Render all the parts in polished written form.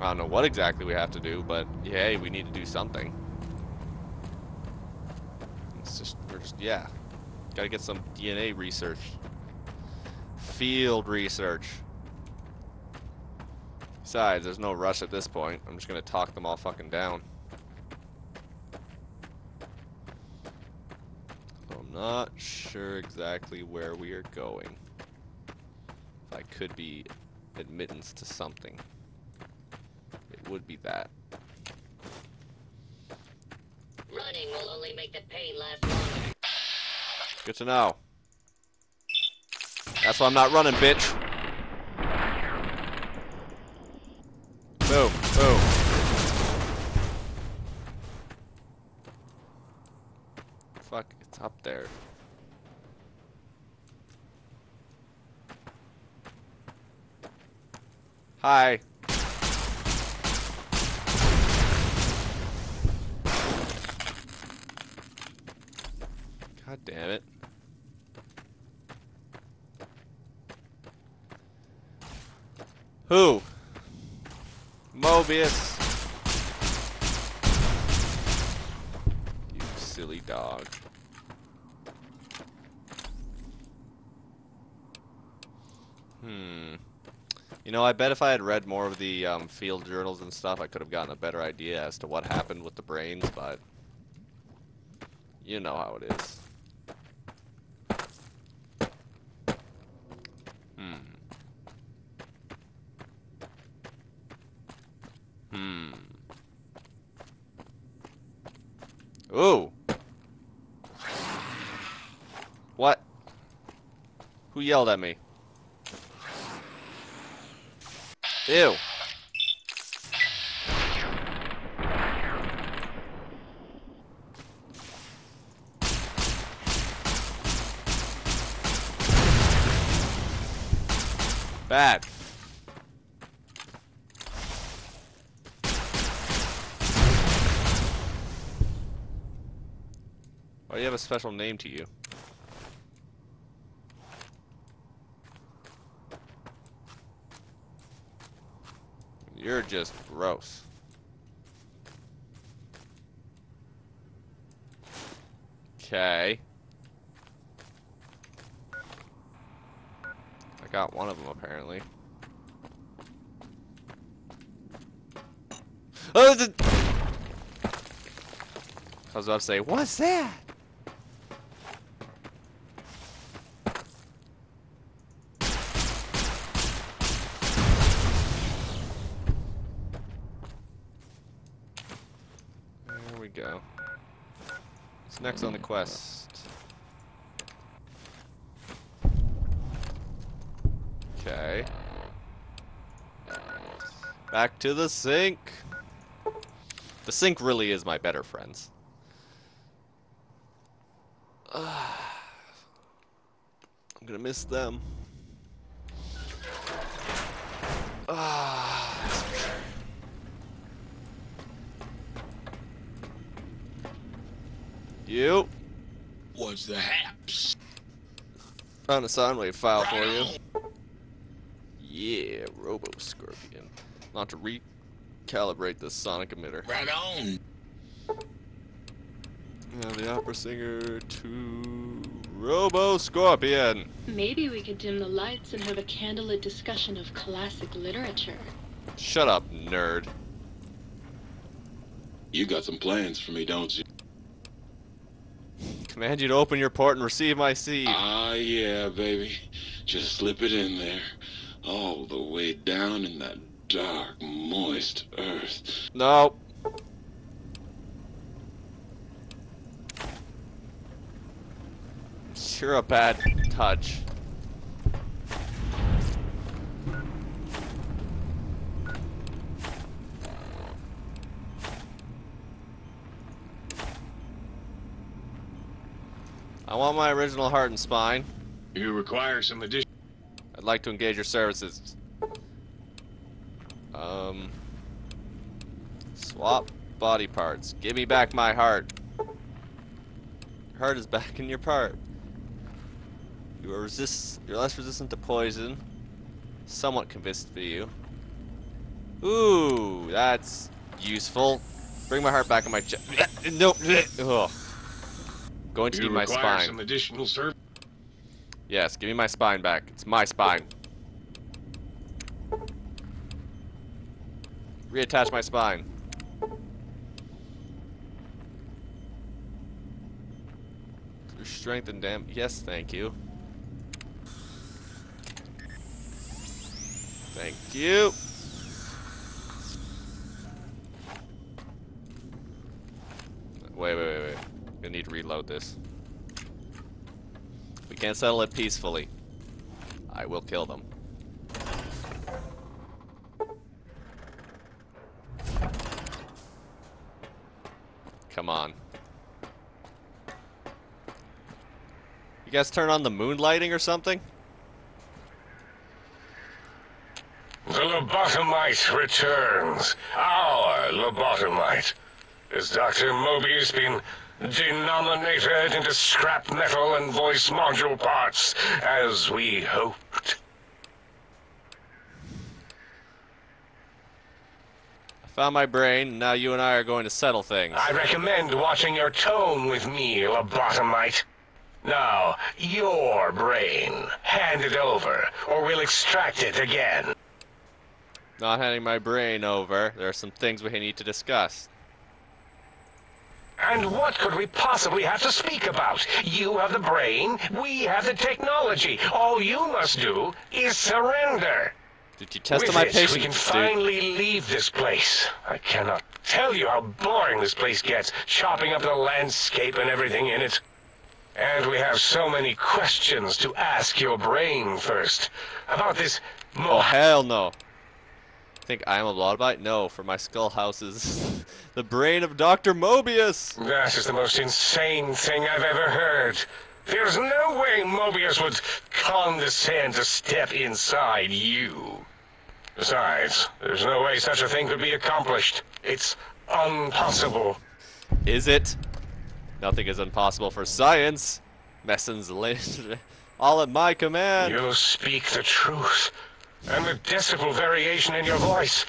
I don't know what exactly we have to do, but hey, we need to do something. Yeah. Gotta get some DNA research. Field research. Besides, there's no rush at this point. I'm just gonna talk them all fucking down. I'm not sure exactly where we are going. If I could be admittance to something, it would be that. Running will only make the pain last longer. Good to know. That's why I'm not running, bitch. Boom, boom. Fuck, it's up there. Hi. God damn it. Who? Mobius. You silly dog. You know, I bet if I had read more of the field journals and stuff, I could have gotten a better idea as to what happened with the brains, but you know how it is. Ooh. What? Who yelled at me? Ew. Bad. Why do you have a special name to you? You're just gross. Okay. I got one of them apparently. Oh, I was about to say, what's that? There we go. What's next on the quest? Okay. Back to the sink. The sink really is my better friends. I'm gonna miss them. You. What's the haps? Found a Soundwave file for you. Yeah, Robo Scorpion. Not to recalibrate the sonic emitter. Right on. Now the opera singer to Robo Scorpion. Maybe we could dim the lights and have a candlelit discussion of classic literature. Shut up, nerd. You got some plans for me, don't you? Command you to open your port and receive my seed. Ah, yeah, baby. Just slip it in there. All the way down in that dark, moist earth. No. You're a bad touch. I want my original heart and spine. You require some addition. I'd like to engage your services. Swap body parts. Give me back my heart. Your heart is back in your part. You're less resistant to poison. Somewhat convinced for you. Ooh, that's useful. Bring my heart back in my chest. No. Ugh. Going to You need my require spine. some additional service. Yes, give me my spine back. It's my spine. Reattach my spine. Your strength and damn. Yes, thank you. Thank you. Wait. I need to reload this. We can't settle it peacefully. I will kill them. Come on. You guys turn on the moonlighting or something? The lobotomite returns. Our lobotomite. Has Dr. Mobius been denominated into scrap metal and voice module parts, as we hoped? I found my brain, now you and I are going to settle things. I recommend watching your tone with me, lobotomite. Now, your brain. Hand it over, or we'll extract it again. Not handing my brain over. There are some things we need to discuss. And what could we possibly have to speak about? You have the brain, we have the technology. All you must do is surrender. Did you test With my this, patience, we can dude? finally leave this place. I cannot tell you how boring this place gets, chopping up the landscape and everything in it. And we have so many questions to ask your brain first. About this Oh, hell no. Think I am a Lodbite? No, for my skull house is the brain of Dr. Mobius! That is the most insane thing I've ever heard. There's no way Mobius would condescend to step inside you. Besides, there's no way such a thing could be accomplished. It's impossible. Is it? Nothing is impossible for science. Messens all at my command. You speak the truth. And the decibel variation in your voice,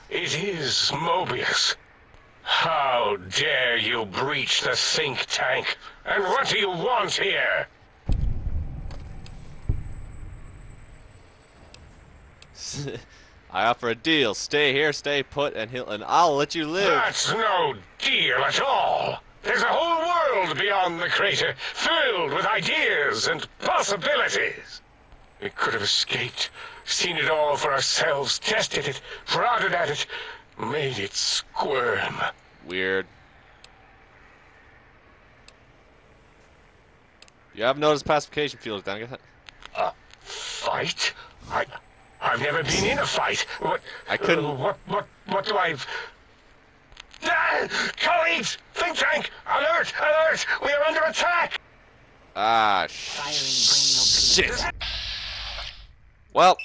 it is Mobius. How dare you breach the think tank? And what do you want here? I offer a deal. Stay here, stay put, and I'll let you live. That's no deal at all. There's a whole world beyond the crater, filled with ideas and possibilities. We could have escaped, seen it all for ourselves, tested it, prodded at it, made it squirm. Weird. You have noticed pacification fields, dang it. A fight? I've never been in a fight. What? I couldn't. What do I? Colleagues, think tank, alert, alert! We are under attack. Ah, shit. Well.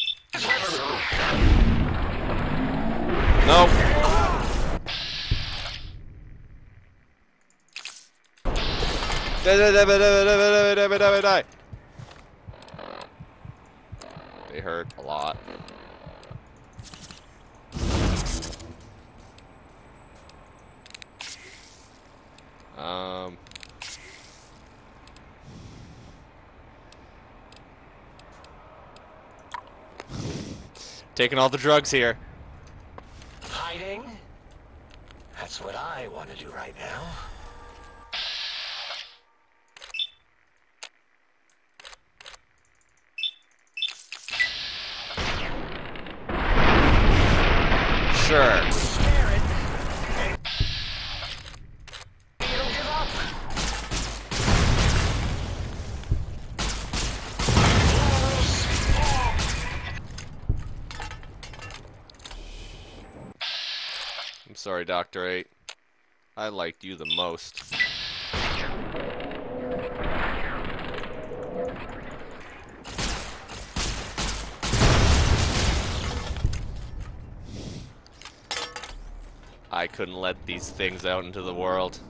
No. Die. They hurt a lot. Taking all the drugs here. Hiding? That's what I want to do right now. Sure. I'm sorry, Dr. 8. I liked you the most. I couldn't let these things out into the world.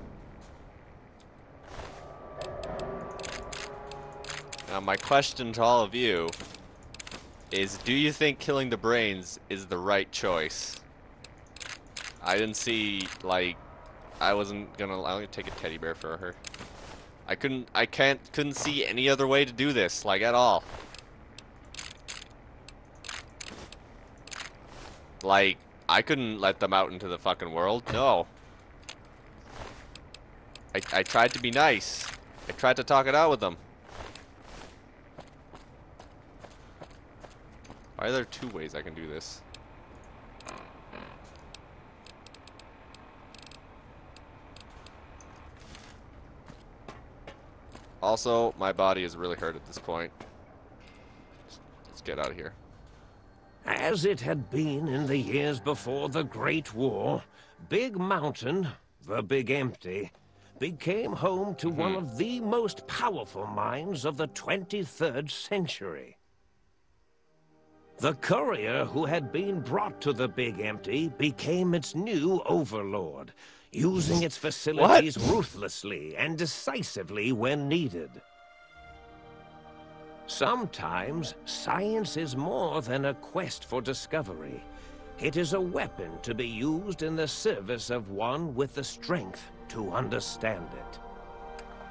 Now my question to all of you is, do you think killing the brains is the right choice? I didn't see, like, I wasn't gonna, I'm gonna take a teddy bear for her. I couldn't see any other way to do this, like, at all. Like, I couldn't let them out into the fucking world, no. I tried to be nice. I tried to talk it out with them. Why are there two ways I can do this? Also, my body is really hurt at this point. Let's get out of here. As it had been in the years before the Great War, Big Mountain, the Big Empty, became home to one of the most powerful minds of the 23rd century. The courier who had been brought to the Big Empty became its new overlord, using its facilities ruthlessly and decisively when needed. Sometimes, science is more than a quest for discovery. It is a weapon to be used in the service of one with the strength to understand it.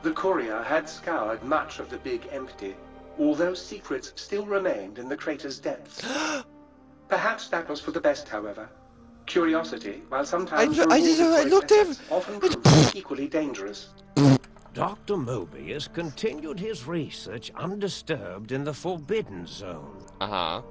The courier had scoured much of the Big Empty, although secrets still remained in the crater's depths. Perhaps that was for the best, however. Curiosity, while sometimes often proved equally dangerous. Dr. Mobius continued his research undisturbed in the Forbidden Zone. Uh-huh.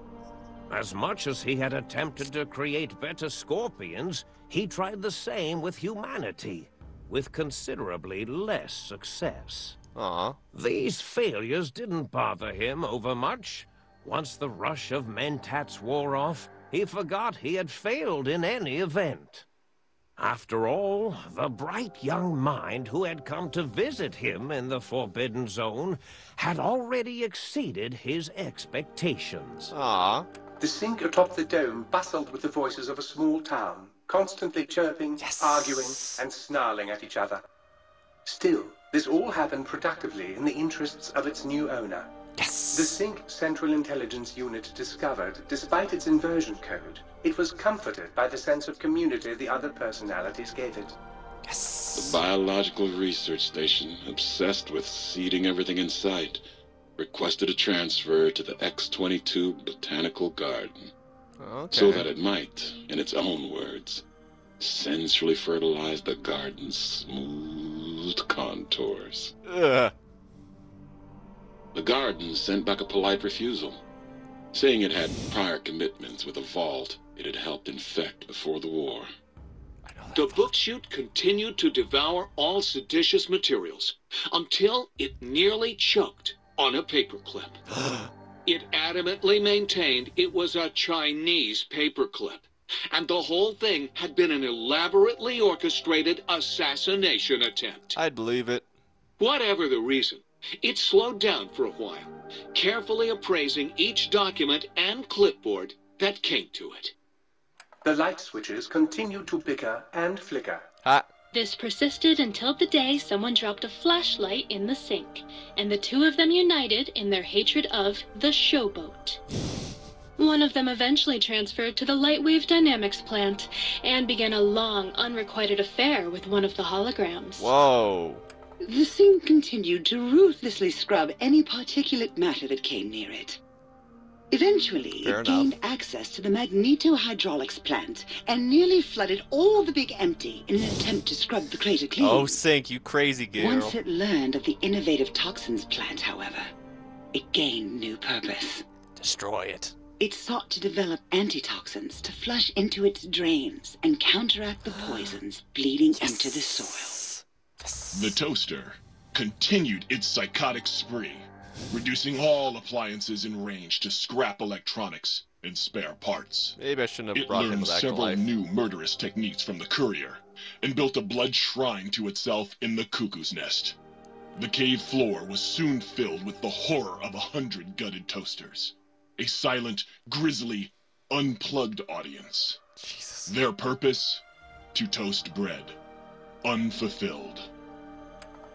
As much as he had attempted to create better scorpions, he tried the same with humanity, with considerably less success. Aw. These failures didn't bother him overmuch. Once the rush of mentats wore off, he forgot he had failed in any event. After all, the bright young mind who had come to visit him in the Forbidden Zone had already exceeded his expectations. Aw. The sink atop the dome bustled with the voices of a small town, constantly chirping, arguing, and snarling at each other. Still, this all happened productively in the interests of its new owner. Yes. The Sync Central Intelligence Unit discovered, despite its inversion code, it was comforted by the sense of community the other personalities gave it. The biological research station, obsessed with seeding everything in sight, requested a transfer to the X-22 Botanical Garden. Okay. So that it might, in its own words, sensually fertilize the garden's smooth contours. Ugh. The garden sent back a polite refusal, saying it had prior commitments with a vault it had helped infect before the war. The book chute continued to devour all seditious materials until it nearly choked on a paperclip. It adamantly maintained it was a Chinese paperclip, and the whole thing had been an elaborately orchestrated assassination attempt. I'd believe it. Whatever the reason, it slowed down for a while, carefully appraising each document and clipboard that came to it. The light switches continued to bicker and flicker. Ha. This persisted until the day someone dropped a flashlight in the sink, and the two of them united in their hatred of the showboat. One of them eventually transferred to the Lightwave Dynamics plant, and began a long, unrequited affair with one of the holograms. Whoa. The sink continued to ruthlessly scrub any particulate matter that came near it. Eventually, Fair it gained access to the magnetohydraulics plant and nearly flooded all the Big Empty in an attempt to scrub the crater clean. Oh, Sync, you crazy girl. Once it learned of the innovative toxins plant, however, it gained new purpose. Destroy it. It sought to develop antitoxins to flush into its drains and counteract the poisons bleeding into the soil. The toaster continued its psychotic spree, reducing all appliances in range to scrap electronics and spare parts. Maybe I shouldn't have It brought him learned back to several life. new murderous techniques from the courier and built a blood shrine to itself in the cuckoo's nest. The cave floor was soon filled with the horror of 100 gutted toasters. A silent, grisly, unplugged audience. Jesus. Their purpose? To toast bread. Unfulfilled.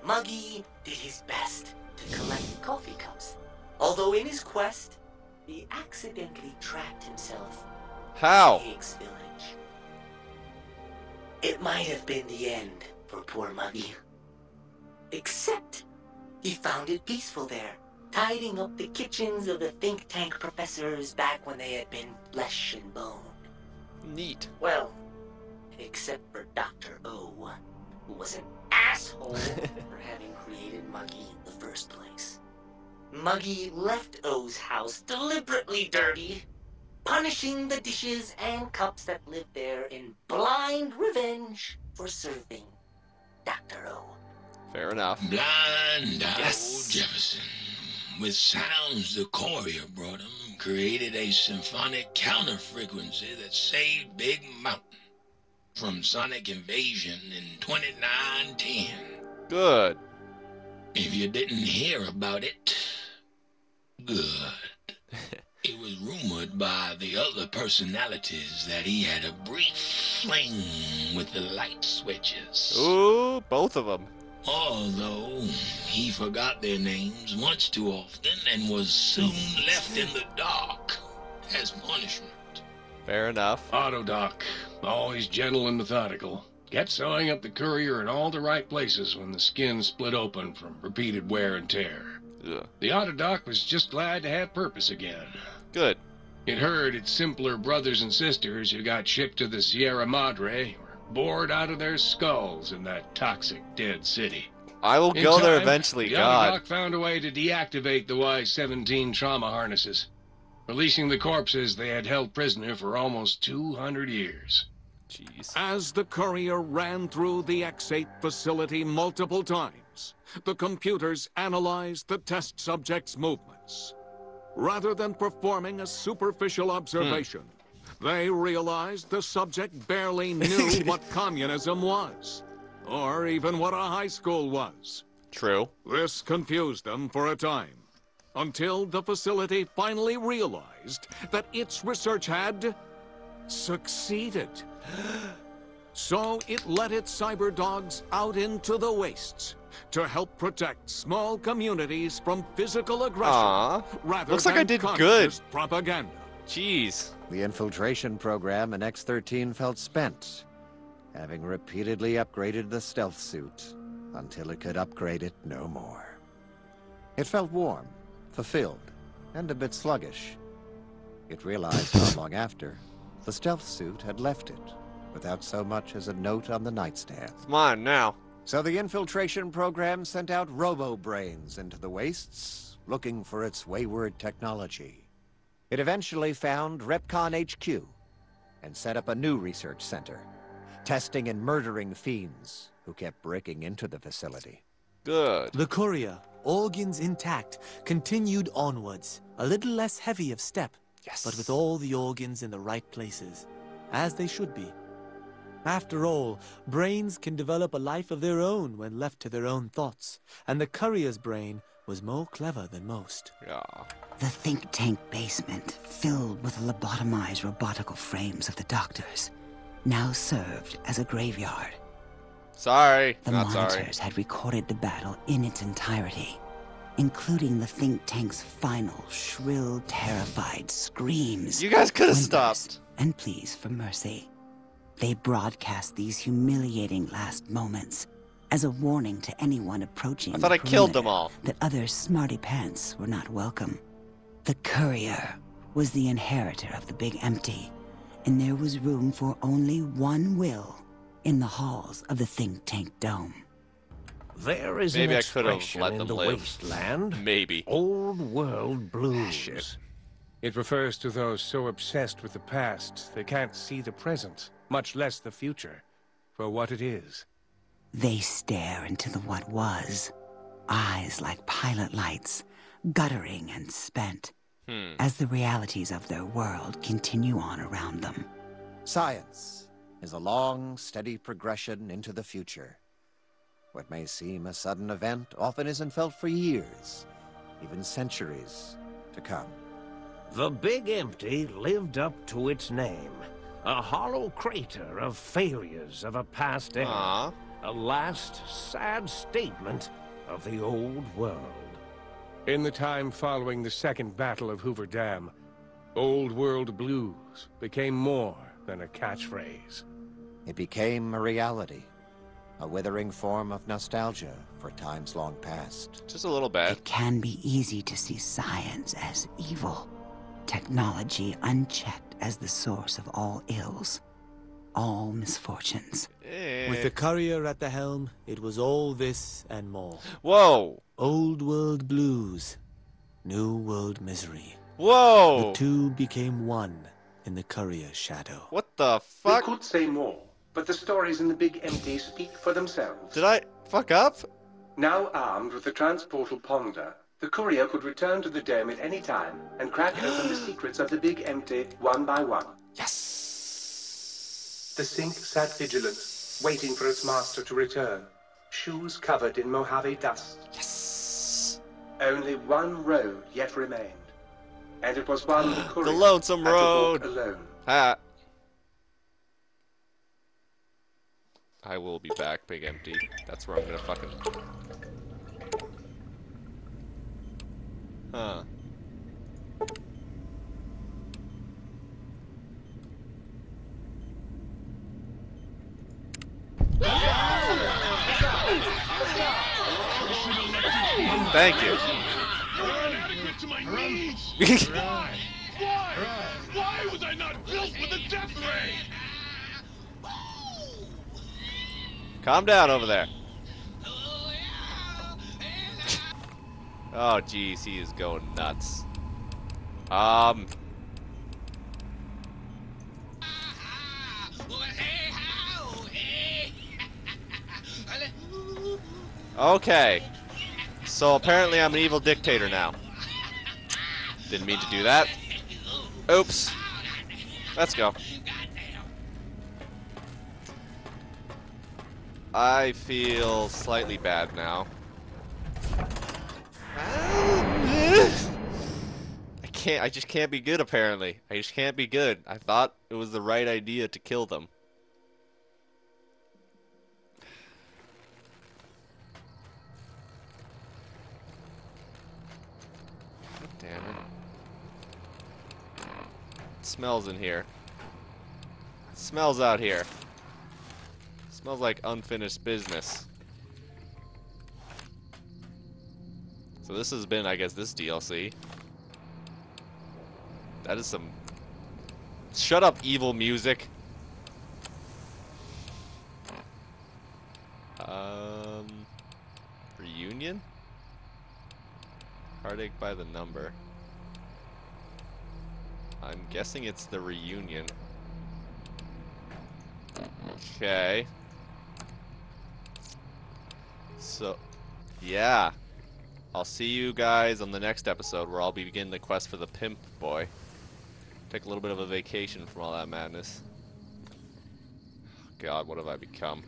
Muggy did his best to collect coffee cups, although in his quest, he accidentally trapped himself How? in Higgs Village. might have been the end for poor Muggy. Except he found it peaceful there, tidying up the kitchens of the think tank professors back when they had been flesh and bone. Neat. Well, except for Dr. O, who was an asshole for having created Muggy in the first place. Muggy left O's house deliberately dirty, punishing the dishes and cups that lived there in blind revenge for serving Dr. O. Fair enough. Blind old Yes. Jefferson, with sounds the courier brought him, created a symphonic counter-frequency that saved Big Mountain from sonic invasion in 2910. Good. If you didn't hear about it, good. It was rumored by the other personalities that he had a brief fling with the light switches. Ooh, both of them. Although he forgot their names much too often and was soon left in the dark as punishment. Fair enough. Autodoc, always gentle and methodical, kept sewing up the courier in all the right places when the skin split open from repeated wear and tear. Ugh. The Autodoc was just glad to have purpose again. Good. It heard its simpler brothers and sisters who got shipped to the Sierra Madre were bored out of their skulls in that toxic dead city. I will In go there time, eventually, the God. Autodoc found a way to deactivate the Y-17 trauma harnesses, releasing the corpses they had held prisoner for almost 200 years. Jeez. As the courier ran through the X8 facility multiple times, the computers analyzed the test subject's movements. Rather than performing a superficial observation, they realized the subject barely knew what communism was, or even what a high school was. True. This confused them for a time, until the facility finally realized that its research had succeeded. So it let its cyber dogs out into the wastes to help protect small communities from physical aggression. Aw. Rather Looks like than I did communist propaganda. Jeez. The infiltration program in X-13 felt spent, having repeatedly upgraded the stealth suit until it could upgrade it no more. It felt warm, fulfilled, and a bit sluggish. It realized not long after, the stealth suit had left it, without so much as a note on the nightstand. Come on now. So the infiltration program sent out robo-brains into the wastes, looking for its wayward technology. It eventually found Repcon HQ, and set up a new research center, testing and murdering fiends who kept breaking into the facility. Good. The courier, organs intact, continued onwards, a little less heavy of step, but with all the organs in the right places, as they should be. After all, brains can develop a life of their own when left to their own thoughts, and the courier's brain was more clever than most. Yeah. The think tank basement, filled with the lobotomized robotical frames of the doctors, now served as a graveyard. Sorry. The Not sorry. monitors had recorded the battle in its entirety, including the think tank's final, shrill, terrified screams. You guys could have whimpers, stopped. And pleas for mercy. They broadcast these humiliating last moments as a warning to anyone approaching I thought I killed them all. that other smarty pants were not welcome. The courier was the inheritor of the Big Empty, and there was room for only one will in the halls of the think tank dome. There is Maybe an I could have expression let in them the live. wasteland. Maybe. Old world blues. Shit. It refers to those so obsessed with the past they can't see the present, much less the future, for what it is. They stare into the what was, eyes like pilot lights, guttering and spent, as the realities of their world continue on around them. Science is a long, steady progression into the future. What may seem a sudden event often isn't felt for years, even centuries to come. The Big Empty lived up to its name. A hollow crater of failures of a past era. Aww. A last, sad statement of the old world. In the time following the Second Battle of Hoover Dam, Old World Blues became more than a catchphrase. It became a reality, a withering form of nostalgia for times long past. Just a little bit. It can be easy to see science as evil, technology unchecked as the source of all ills, all misfortunes. With the courier at the helm, it was all this and more. Whoa! Old world blues, new world misery. Whoa! The two became one in the courier's shadow. What the fuck? We could say more, but the stories in the Big Empty speak for themselves. Did I fuck up? Now armed with the transportal ponder, the courier could return to the dome at any time and crack open the secrets of the Big Empty one by one. Yes! The sink sat vigilant, waiting for its master to return, shoes covered in Mojave dust. Yes! Only one road yet remained, and it was one the courier the lonesome had to road! walk alone. Ha! I will be back, Big Empty. That's where I'm gonna fucking... Huh. Thank you. Inadequate to my needs. Why? Why was I not built with a death ray? Calm down over there. Oh, jeez, he is going nuts. Okay. So apparently I'm an evil dictator now. Didn't mean to do that. Oops. Let's go. I feel slightly bad now. I just can't be good apparently. I just can't be good. I thought it was the right idea to kill them. Damn it. It smells in here. It smells out here. It smells like unfinished business. So this has been, I guess, this DLC. That is some... Shut up, evil music. Reunion? Heartache by the number. I'm guessing it's the reunion. Okay. So, yeah. I'll see you guys on the next episode where I'll be beginning the quest for the pimp boy. Take a little bit of a vacation from all that madness. God, what have I become?